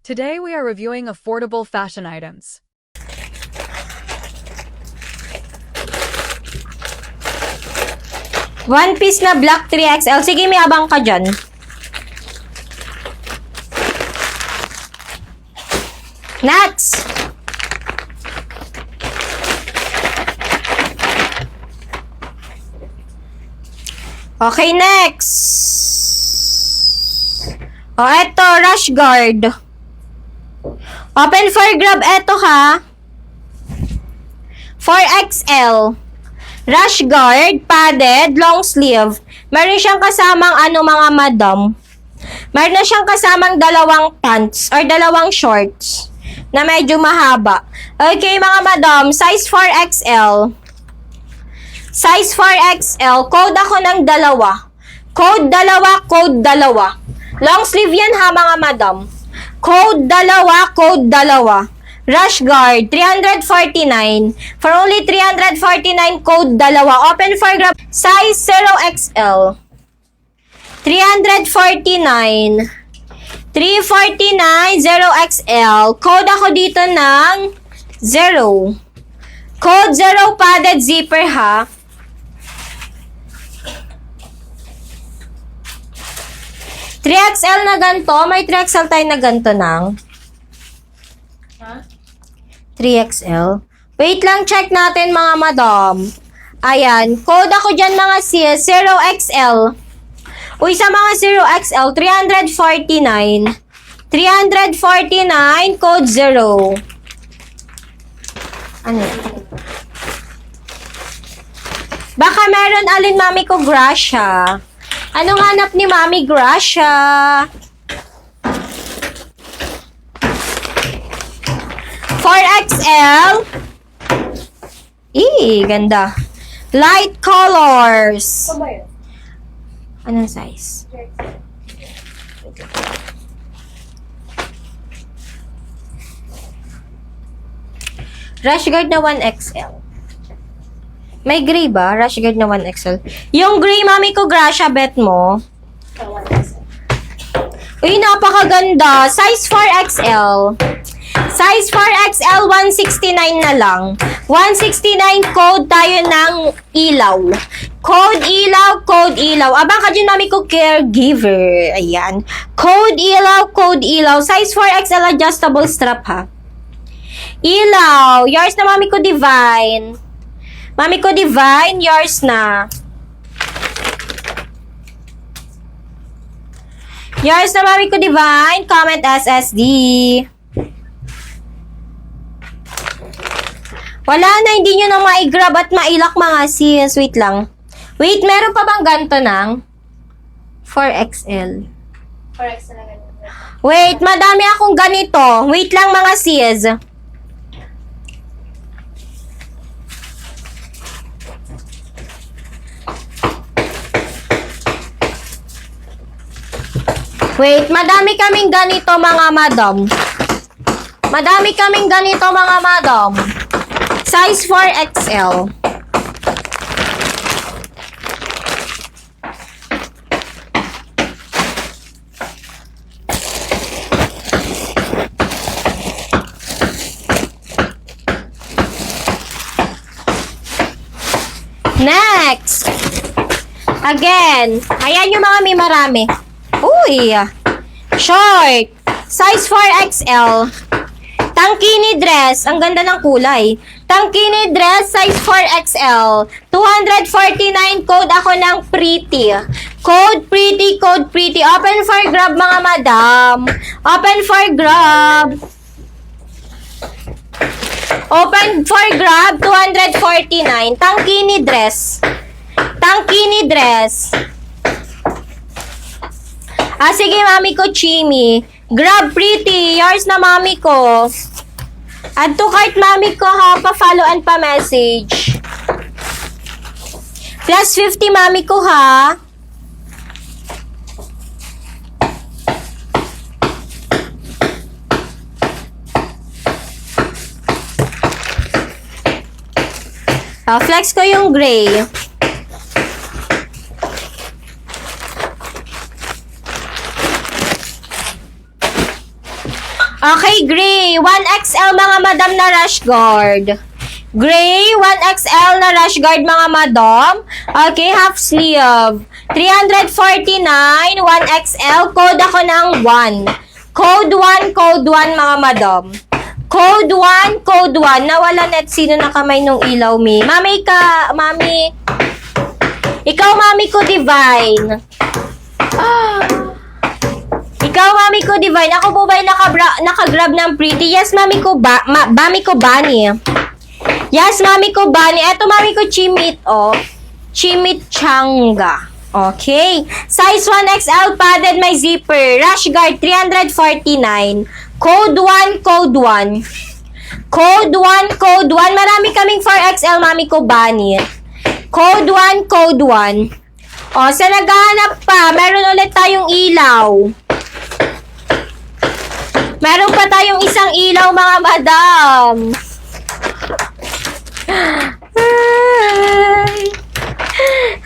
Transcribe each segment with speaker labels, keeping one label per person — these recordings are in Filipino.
Speaker 1: Today we are reviewing affordable fashion items.
Speaker 2: One piece na black 3XL. Sige, may abang ka dyan. Next! Okay, next! O, eto, Rush Guard. Open for grab, eto ha. 4XL. Rush Guard, padded, long sleeve. Meron siyang kasamang mga madam. Meron na siyang kasamang dalawang pants or dalawang shorts na medyo mahaba. Okay, mga madam, size 4XL. Size 4XL, code ako ng dalawa. Code dalawa, code dalawa. Long sleeve yan ha, mga madam. Code dalawa, code dalawa. Rush Guard, 349. For only 349, code dalawa. Open for grab. Size 0XL. 349. 349, 0XL. Code ako dito ng 0. Code 0 padded zipper ha. XL na ganito. May 3XL tayo na ganito ng 3XL. Wait lang, check natin mga madam. Ayan, code ako dyan mga sis, 0XL. Uy, sa mga 0XL, 349. 349, code 0. Ano yan? Baka meron alin mami ko Gracia. Anong hanap ni Mami Gracia? 4XL. Ganda. Light colors. Anong size? Rush Guard na 1XL. May gray ba? Rush Guard na 1XL. Yung gray, mami ko, Gracia, bet mo. Uy, napakaganda. Size 4XL. Size 4XL, 169 na lang. 169 code tayo ng ilaw. Code ilaw, code ilaw. Abang ka dyan, mami ko, caregiver. Ayan. Code ilaw, code ilaw. Size 4XL, adjustable strap, ha. Ilaw. Yours na, mami ko, Divine. Mami ko, Divine, yours na. Yours na, mami ko, Divine. Comment SSD. Wala na, hindi nyo na maigrab at mailak mga sis. Wait lang. Wait, meron pa bang ganito ng 4XL?
Speaker 3: 4XL na ganito.
Speaker 2: Wait, madami akong ganito. Wait lang mga sis. Wait, madami kaming ganito mga madam. Madami kaming ganito mga madam. Size 4XL. Next! Again. Ayan yung mga may marami. Uy! Short. Size 4XL. Tangkini dress. Ang ganda ng kulay. Tangkini dress. Size 4XL. 249. Code ako ng pretty. Code pretty. Code pretty. Open for grab mga madam. Open for grab. Open for grab. 249. Tangkini dress. Tangkini dress. Sige, mami ko, Chimi. Grab pretty. Yours na, mami ko. Add to cart, mami ko, ha. Pa-follow and pa-message. Plus 50, mami ko, ha. Flex ko yung gray. Okay, gray. 1XL mga madam na rash guard. Gray, 1XL na rash guard mga madam. Okay, half sleeve. 349, 1XL. Code ako ng 1. Code 1, code 1 mga madam. Code 1, code 1. Nawala net sino na kamay nung ilaw, mi. Mami. Ikaw, mami ko, Divine. Ikaw, mami ko, Divine. Ako po ba yung nakagrab ng pretty? Yes, mami ko, mami ko, Bunny. Yes, mami ko, Bunny. Eto, mami ko, Chimit, oh. Chimichanga. Okay. Size 1XL padded, may zipper. Rash guard, 349. Code 1, code 1. Code 1, code 1. Marami kaming 4XL, mami ko, Bunny. Code 1, code 1. O, sa naghahanap pa, meron ulit tayong ilaw. Meron pa tayong isang ilaw, mga madam.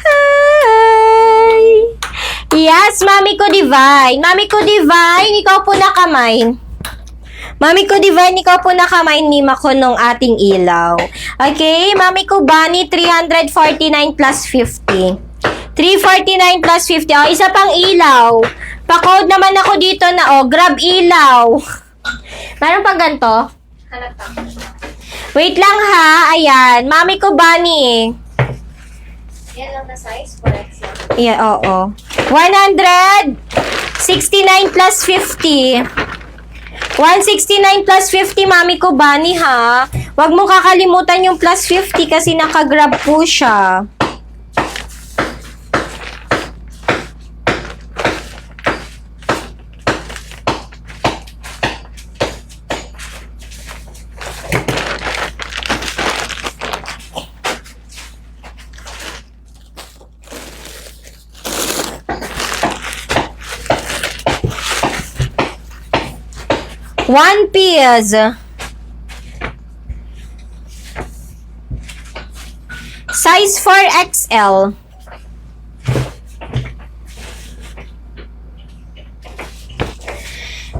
Speaker 2: Hi. Yes, mami ko, Divine. Mami ko, Divine, ikaw po nakamay. Mami ko, Divine, ikaw po nakamay ni Mako nung ating ilaw. Okay, mami ko, Bunny, 349 plus 50. 349 plus 50. O, isa pang ilaw. Pa-code naman ako dito na, grab ilaw. Meron pang ganito?
Speaker 3: Hanap ako.
Speaker 2: Wait lang ha, ayan. Mami ko, Bunny.
Speaker 3: Yan lang na size, 4XL.
Speaker 2: Yeah, oo. 169 plus 50. 169 plus 50, mami ko, Bunny, ha? Huwag mo kakalimutan yung plus 50 kasi nakagrab po siya. One piece. Size 4XL.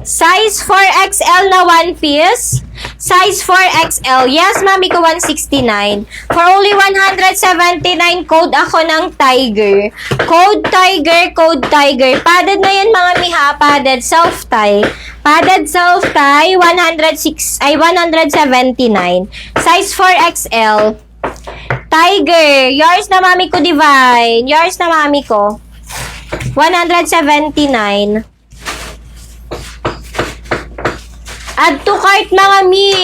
Speaker 2: Size 4XL na one piece. Size 4XL. Yes, mami ko, 169. For only 179, code ako ng Tiger. Code Tiger, code Tiger. Padded na yan, mga miha. Padded self-tie. Padded self-tie, 179. Size 4XL. Tiger. Yours na, mami ko, Divine. Yours na, mami ko. 179. Add to cart, mga mi.